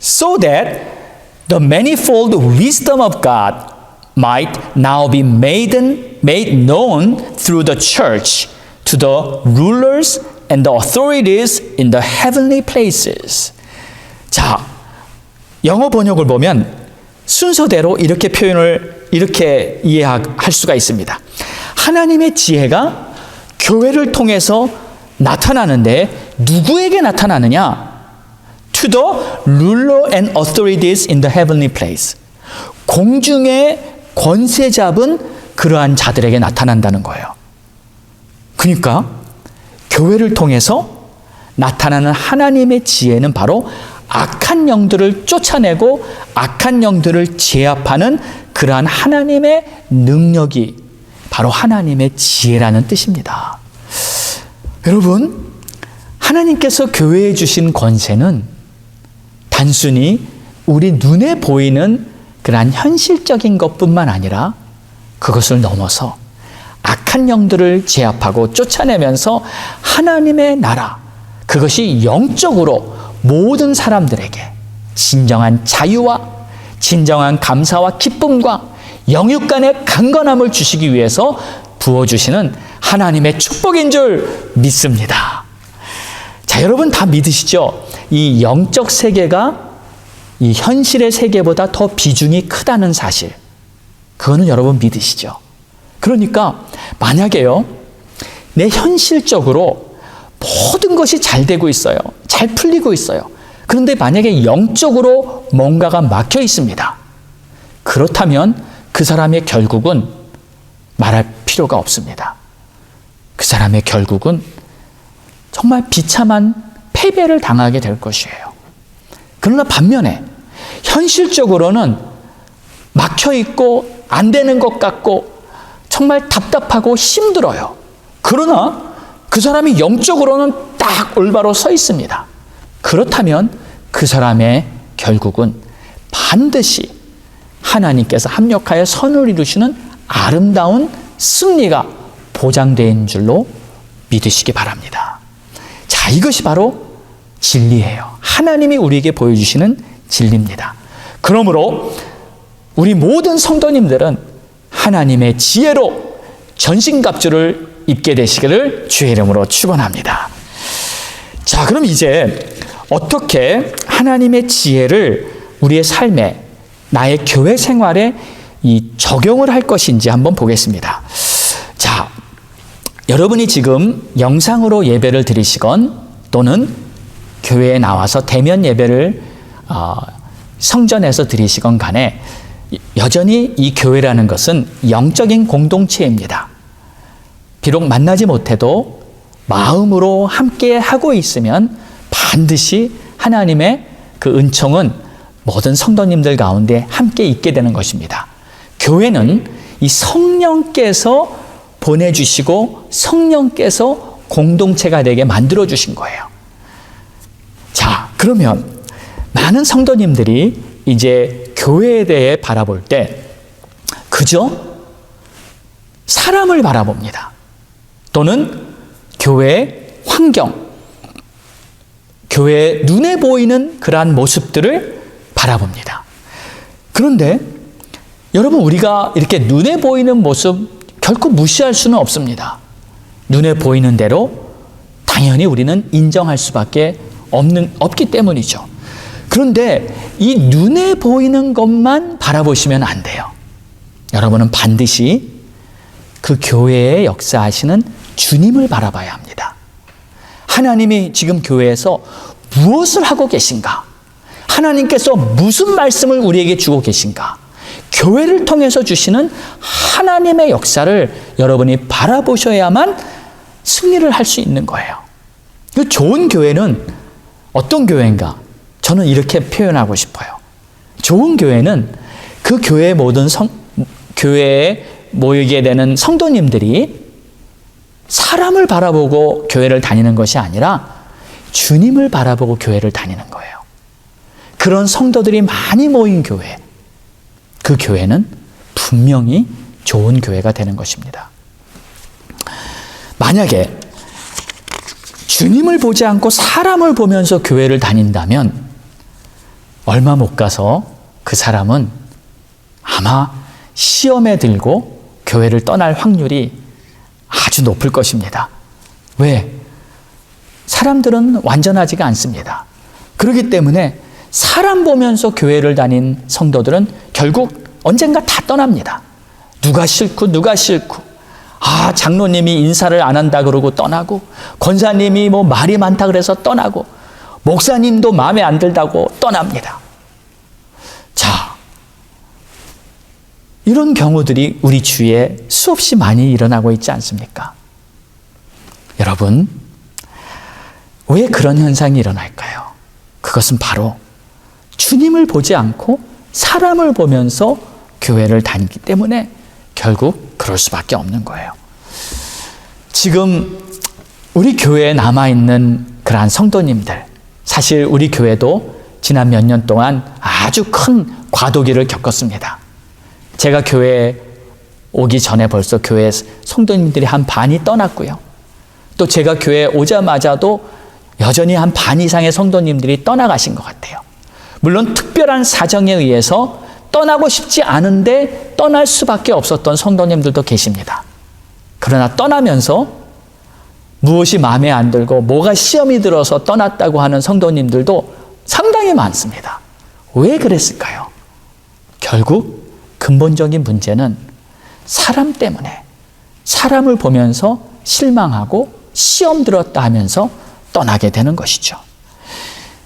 [SPEAKER 2] So that the manifold wisdom of God might now be made known through the church to the rulers and the authorities in the heavenly places. 자, 영어 번역을 보면 순서대로 이렇게 표현을 이렇게 이해할 수가 있습니다. 하나님의 지혜가 교회를 통해서 나타나는데 누구에게 나타나느냐? To the ruler and authorities in the heavenly place. 공중의 권세 잡은 그러한 자들에게 나타난다는 거예요. 그러니까 교회를 통해서 나타나는 하나님의 지혜는 바로 악한 영들을 쫓아내고 악한 영들을 제압하는 그러한 하나님의 능력이 바로 하나님의 지혜라는 뜻입니다. 여러분, 하나님께서 교회에 주신 권세는 단순히 우리 눈에 보이는 그러한 현실적인 것뿐만 아니라 그것을 넘어서 악한 영들을 제압하고 쫓아내면서 하나님의 나라, 그것이 영적으로 모든 사람들에게 진정한 자유와 진정한 감사와 기쁨과 영육 간의 강건함을 주시기 위해서 부어주시는 하나님의 축복인 줄 믿습니다. 자, 여러분 다 믿으시죠? 이 영적 세계가 이 현실의 세계보다 더 비중이 크다는 사실. 그거는 여러분 믿으시죠? 그러니까 만약에요, 내 현실적으로 모든 것이 잘 되고 있어요. 잘 풀리고 있어요. 그런데 만약에 영적으로 뭔가가 막혀 있습니다. 그렇다면 그 사람의 결국은 말할 필요가 없습니다. 그 사람의 결국은 정말 비참한 패배를 당하게 될 것이에요. 그러나 반면에 현실적으로는 막혀 있고 안 되는 것 같고 정말 답답하고 힘들어요. 그러나 그 사람이 영적으로는 딱 올바로 서 있습니다. 그렇다면 그 사람의 결국은 반드시 하나님께서 합력하여 선을 이루시는 아름다운 승리가 보장된 줄로 믿으시기 바랍니다. 자, 이것이 바로 진리예요. 하나님이 우리에게 보여주시는 진리입니다. 그러므로 우리 모든 성도님들은 하나님의 지혜로 전신갑주를 입게 되시기를 주의 이름으로 축원합니다. 자, 그럼 이제 어떻게 하나님의 지혜를 우리의 삶에, 나의 교회 생활에 적용을 할 것인지 한번 보겠습니다. 자, 여러분이 지금 영상으로 예배를 드리시건 또는 교회에 나와서 대면 예배를 성전에서 드리시건 간에 여전히 이 교회라는 것은 영적인 공동체입니다. 비록 만나지 못해도 마음으로 함께 하고 있으면 반드시 하나님의 그 은총은 모든 성도님들 가운데 함께 있게 되는 것입니다. 교회는 이 성령께서 보내주시고 성령께서 공동체가 되게 만들어주신 거예요. 자, 그러면 많은 성도님들이 이제 교회에 대해 바라볼 때 그저 사람을 바라봅니다. 또는 교회의 환경, 교회의 눈에 보이는 그러한 모습들을 바라봅니다. 그런데 여러분, 우리가 이렇게 눈에 보이는 모습 결코 무시할 수는 없습니다. 눈에 보이는 대로 당연히 우리는 인정할 수밖에 없기 때문이죠. 그런데 이 눈에 보이는 것만 바라보시면 안 돼요. 여러분은 반드시 그 교회에 역사하시는 주님을 바라봐야 합니다. 하나님이 지금 교회에서 무엇을 하고 계신가? 하나님께서 무슨 말씀을 우리에게 주고 계신가? 교회를 통해서 주시는 하나님의 역사를 여러분이 바라보셔야만 승리를 할 수 있는 거예요. 좋은 교회는 어떤 교회인가? 저는 이렇게 표현하고 싶어요. 좋은 교회는 그 교회의 모든 교회에 모이게 되는 성도님들이 사람을 바라보고 교회를 다니는 것이 아니라 주님을 바라보고 교회를 다니는 거예요. 그런 성도들이 많이 모인 교회, 그 교회는 분명히 좋은 교회가 되는 것입니다. 만약에 주님을 보지 않고 사람을 보면서 교회를 다닌다면 얼마 못 가서 그 사람은 아마 시험에 들고 교회를 떠날 확률이 아주 높을 것입니다. 왜? 사람들은 완전하지가 않습니다. 그렇기 때문에 사람 보면서 교회를 다닌 성도들은 결국 언젠가 다 떠납니다. 누가 싫고 장로님이 인사를 안 한다 그러고 떠나고, 권사님이 뭐 말이 많다 그래서 떠나고, 목사님도 마음에 안 들다고 떠납니다. 자, 이런 경우들이 우리 주위에 수없이 많이 일어나고 있지 않습니까? 여러분, 왜 그런 현상이 일어날까요? 그것은 바로 주님을 보지 않고 사람을 보면서 교회를 다니기 때문에 결국 그럴 수밖에 없는 거예요. 지금 우리 교회에 남아있는 그러한 성도님들, 사실 우리 교회도 지난 몇 년 동안 아주 큰 과도기를 겪었습니다. 제가 교회에 오기 전에 벌써 교회 성도님들이 한 반이 떠났고요. 또 제가 교회에 오자마자도 여전히 한 반 이상의 성도님들이 떠나가신 것 같아요. 물론 특별한 사정에 의해서 떠나고 싶지 않은데 떠날 수밖에 없었던 성도님들도 계십니다. 그러나 떠나면서 무엇이 마음에 안 들고 뭐가 시험이 들어서 떠났다고 하는 성도님들도 상당히 많습니다. 왜 그랬을까요? 결국 근본적인 문제는 사람 때문에, 사람을 보면서 실망하고 시험 들었다 하면서 떠나게 되는 것이죠.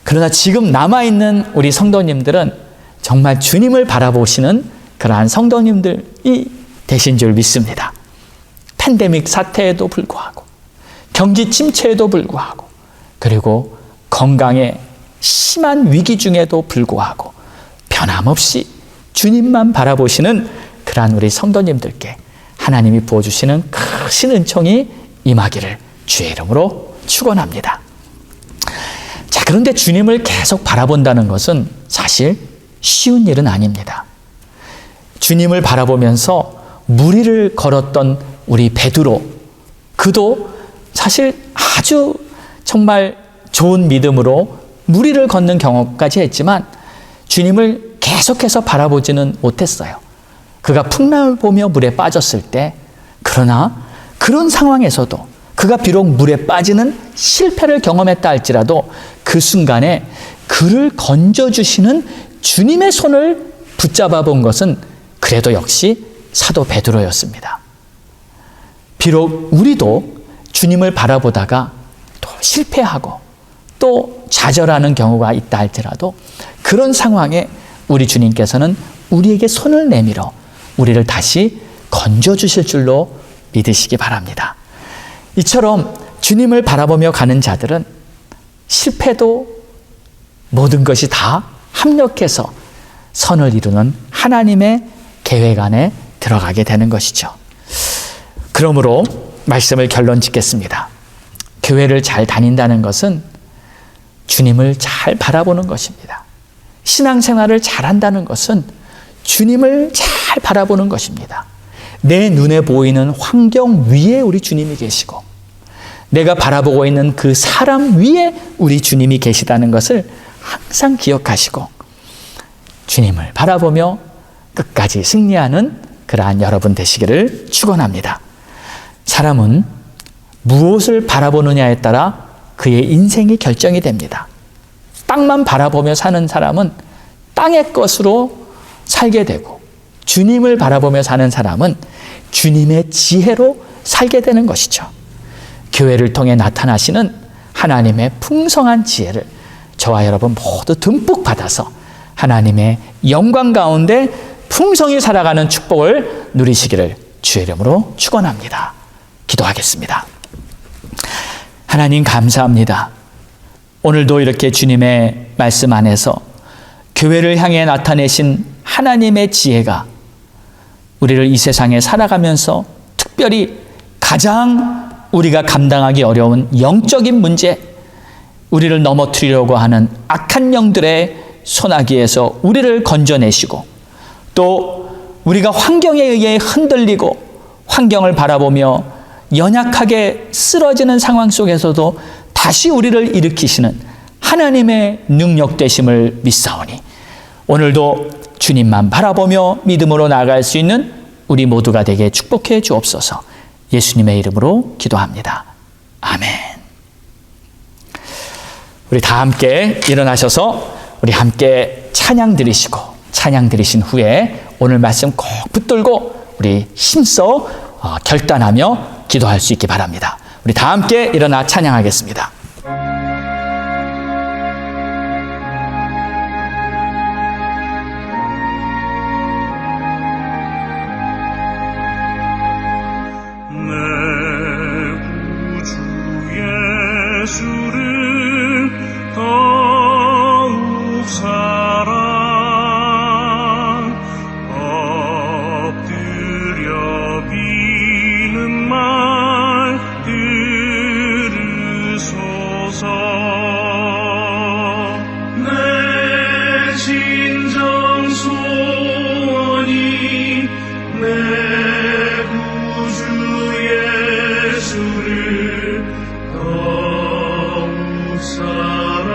[SPEAKER 2] 그러나 지금 남아있는 우리 성도님들은 정말 주님을 바라보시는 그러한 성도님들이 되신 줄 믿습니다. 팬데믹 사태에도 불구하고, 경기 침체에도 불구하고, 그리고 건강에 심한 위기 중에도 불구하고 변함없이 주님만 바라보시는 그러한 우리 성도님들께 하나님이 부어주시는 크신 은총이 임하기를 주의 이름으로 축원합니다. 자, 그런데 주님을 계속 바라본다는 것은 사실 쉬운 일은 아닙니다. 주님을 바라보면서 무리를 걸었던 우리 베드로, 그도 사실 아주 정말 좋은 믿음으로 무리를 걷는 경험까지 했지만 주님을 계속해서 바라보지는 못했어요. 그가 풍랑을 보며 물에 빠졌을 때, 그러나 그런 상황에서도 그가 비록 물에 빠지는 실패를 경험했다 할지라도 그 순간에 그를 건져주시는 주님의 손을 붙잡아 본 것은 그래도 역시 사도 베드로였습니다. 비록 우리도 주님을 바라보다가 또 실패하고 또 좌절하는 경우가 있다 할지라도 그런 상황에 우리 주님께서는 우리에게 손을 내밀어 우리를 다시 건져주실 줄로 믿으시기 바랍니다. 이처럼 주님을 바라보며 가는 자들은 실패도 모든 것이 다 합력해서 선을 이루는 하나님의 계획 안에 들어가게 되는 것이죠. 그러므로 말씀을 결론 짓겠습니다. 교회를 잘 다닌다는 것은 주님을 잘 바라보는 것입니다. 신앙생활을 잘한다는 것은 주님을 잘 바라보는 것입니다. 내 눈에 보이는 환경 위에 우리 주님이 계시고 내가 바라보고 있는 그 사람 위에 우리 주님이 계시다는 것을 항상 기억하시고 주님을 바라보며 끝까지 승리하는 그러한 여러분 되시기를 축원합니다. 사람은 무엇을 바라보느냐에 따라 그의 인생이 결정이 됩니다. 땅만 바라보며 사는 사람은 땅의 것으로 살게 되고, 주님을 바라보며 사는 사람은 주님의 지혜로 살게 되는 것이죠. 교회를 통해 나타나시는 하나님의 풍성한 지혜를 저와 여러분 모두 듬뿍 받아서 하나님의 영광 가운데 풍성히 살아가는 축복을 누리시기를 주의 이름으로 축원합니다. 기도하겠습니다. 하나님 감사합니다. 오늘도 이렇게 주님의 말씀 안에서 교회를 향해 나타내신 하나님의 지혜가 우리를 이 세상에 살아가면서 특별히 가장 우리가 감당하기 어려운 영적인 문제, 우리를 넘어뜨리려고 하는 악한 영들의 소나기에서 우리를 건져내시고 또 우리가 환경에 의해 흔들리고 환경을 바라보며 연약하게 쓰러지는 상황 속에서도 다시 우리를 일으키시는 하나님의 능력 되심을 믿사오니 오늘도 주님만 바라보며 믿음으로 나아갈 수 있는 우리 모두가 되게 축복해 주옵소서. 예수님의 이름으로 기도합니다. 아멘. 우리 다 함께 일어나셔서 우리 함께 찬양 드리시고 찬양 드리신 후에 오늘 말씀 꼭 붙들고 우리 힘써 결단하며 기도할 수 있기 바랍니다. 우리 다 함께 일어나 찬양하겠습니다.
[SPEAKER 4] 예수를 더욱 사랑 엎드려 비는 말 들으소서. 내 진정 소원이 내 구주 예수를 더욱 사랑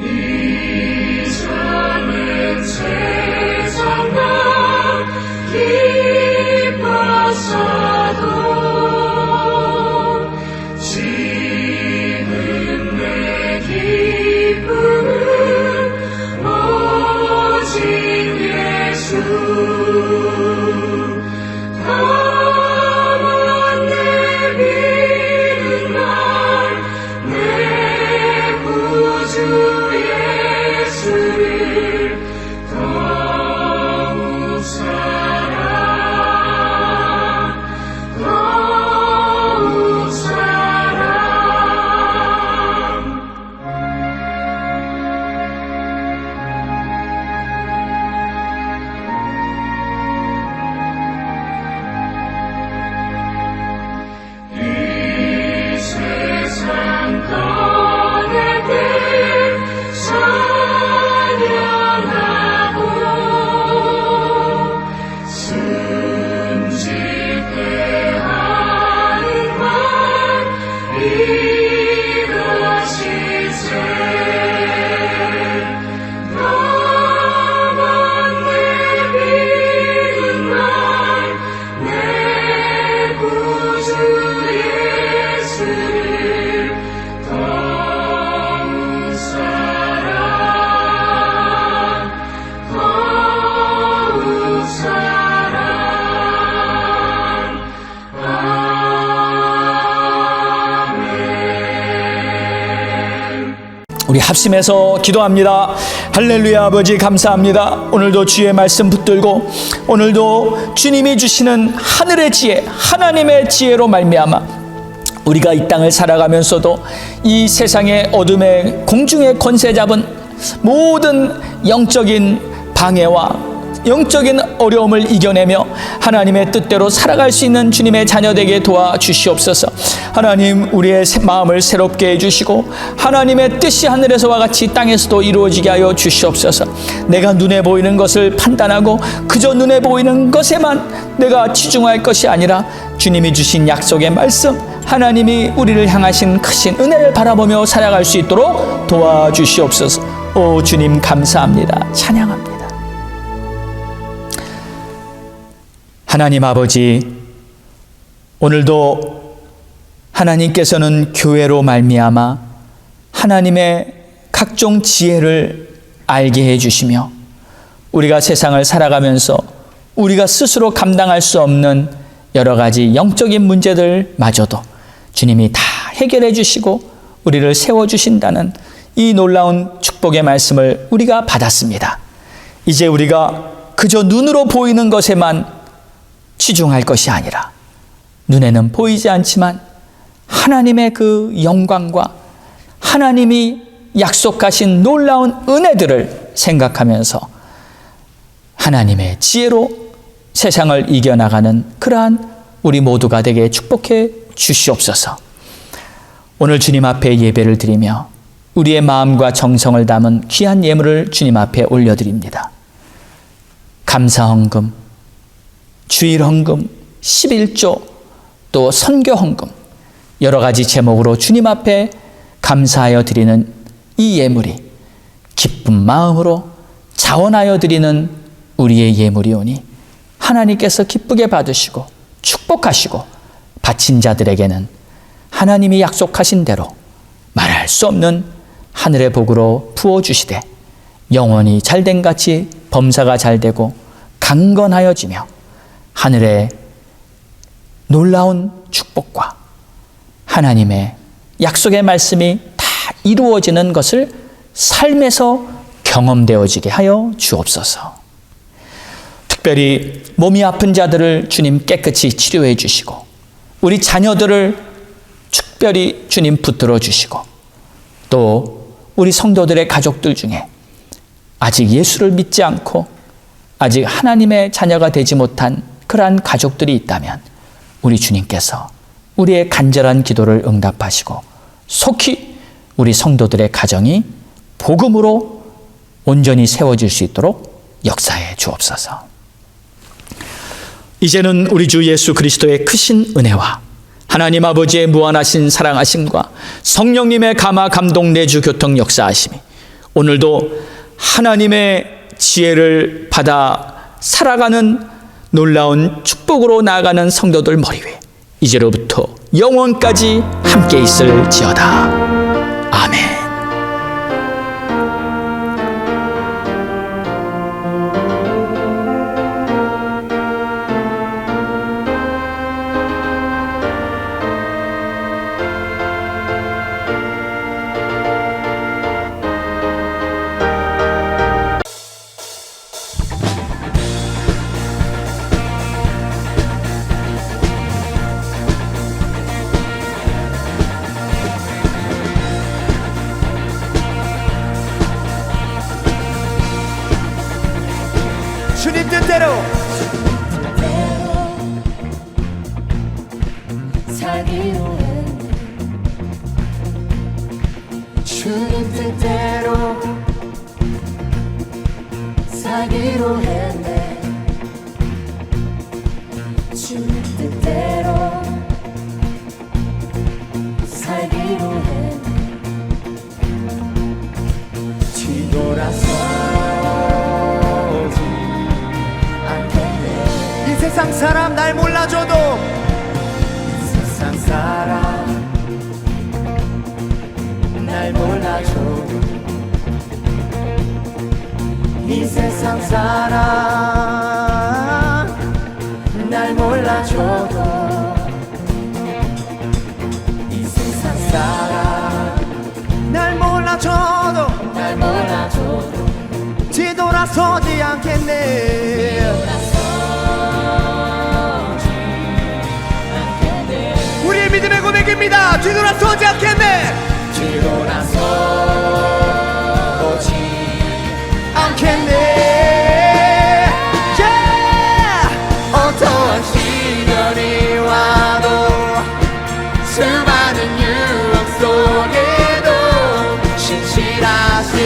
[SPEAKER 4] 이 삶은 세상과 기뻤어도 지는 내 기쁨은 오직 예수. 다만 내 믿는 날 내 구주 예수를 더욱 사랑 더욱 사랑. 이 세상 떠날 때 찬양하고 숨질 때 하는 말 이것일세. 나만 내 믿는 날 내 구주 예수를 더욱 사랑 더욱 사랑. 아멘.
[SPEAKER 2] 우리 합심해서 기도합니다. 할렐루야. 아버지 감사합니다. 오늘도 주의 말씀 붙들고 오늘도 주님이 주시는 하늘의 지혜, 하나님의 지혜로 말미암아 우리가 이 땅을 살아가면서도 이 세상의 어둠의 공중의 권세 잡은 모든 영적인 방해와 영적인 어려움을 이겨내며 하나님의 뜻대로 살아갈 수 있는 주님의 자녀 되게 도와주시옵소서. 하나님, 우리의 마음을 새롭게 해주시고 하나님의 뜻이 하늘에서와 같이 땅에서도 이루어지게 하여 주시옵소서. 내가 눈에 보이는 것을 판단하고 그저 눈에 보이는 것에만 내가 치중할 것이 아니라 주님이 주신 약속의 말씀, 하나님이 우리를 향하신 크신 은혜를 바라보며 살아갈 수 있도록 도와주시옵소서. 오 주님 감사합니다. 찬양합니다. 하나님 아버지, 오늘도 하나님께서는 교회로 말미암아 하나님의 각종 지혜를 알게 해주시며 우리가 세상을 살아가면서 우리가 스스로 감당할 수 없는 여러 가지 영적인 문제들마저도 주님이 다 해결해 주시고 우리를 세워주신다는 이 놀라운 축복의 말씀을 우리가 받았습니다. 이제 우리가 그저 눈으로 보이는 것에만 치중할 것이 아니라 눈에는 보이지 않지만 하나님의 그 영광과 하나님이 약속하신 놀라운 은혜들을 생각하면서 하나님의 지혜로 세상을 이겨나가는 그러한 우리 모두가 되게 축복해 주시옵소서. 오늘 주님 앞에 예배를 드리며 우리의 마음과 정성을 담은 귀한 예물을 주님 앞에 올려드립니다. 감사헌금, 주일헌금, 11조, 또 선교헌금, 여러 가지 제목으로 주님 앞에 감사하여 드리는 이 예물이 기쁜 마음으로 자원하여 드리는 우리의 예물이오니 하나님께서 기쁘게 받으시고 축복하시고 바친 자들에게는 하나님이 약속하신 대로 말할 수 없는 하늘의 복으로 부어주시되 영원히 잘된 같이 범사가 잘되고 강건하여지며 하늘의 놀라운 축복과 하나님의 약속의 말씀이 다 이루어지는 것을 삶에서 경험되어지게 하여 주옵소서. 특별히 몸이 아픈 자들을 주님 깨끗이 치료해 주시고 우리 자녀들을 특별히 주님 붙들어 주시고 또 우리 성도들의 가족들 중에 아직 예수를 믿지 않고 아직 하나님의 자녀가 되지 못한 그러한 가족들이 있다면 우리 주님께서 우리의 간절한 기도를 응답하시고 속히 우리 성도들의 가정이 복음으로 온전히 세워질 수 있도록 역사해 주옵소서. 이제는 우리 주 예수 그리스도의 크신 은혜와 하나님 아버지의 무한하신 사랑하심과 성령님의 감화 감동 내주 교통 역사하심이 오늘도 하나님의 지혜를 받아 살아가는 놀라운 축복으로 나아가는 성도들 머리 위에 이제로부터 영원까지 함께 있을지어다. 아멘.
[SPEAKER 1] 주님 뜻대로
[SPEAKER 3] 살기로 했네.
[SPEAKER 1] 주님 뜻대로
[SPEAKER 3] 살기로 했네. 주님 뜻대로 살기로 했네.
[SPEAKER 1] 뒤돌아서지 않겠네. 이 세상 사람 날 몰라줘도 세상 사람 날 몰라줘도 이 세상 사람 날 몰라줘도 이 세상 사람 날 몰라줘도
[SPEAKER 3] 날 몰라줘도
[SPEAKER 1] 뒤돌아서지 않겠네. 우리의 믿음의 고백입니다. 뒤돌아서지 않겠네. 뒤돌아서지 않겠네. 어떠한 시련이 와도 수많은 유혹 속에도 신실하신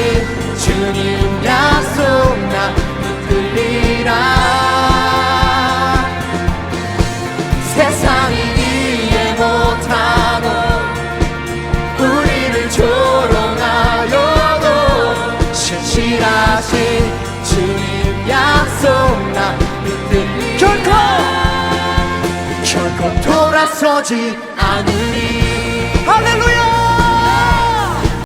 [SPEAKER 1] 주님 약속 나 붙들리라. 세상이 이해 못하고 우리를 조롱하여도 신실하신 주님 약속 나 붙들리라. 결코 돌아서지 않으리. 할렐루야.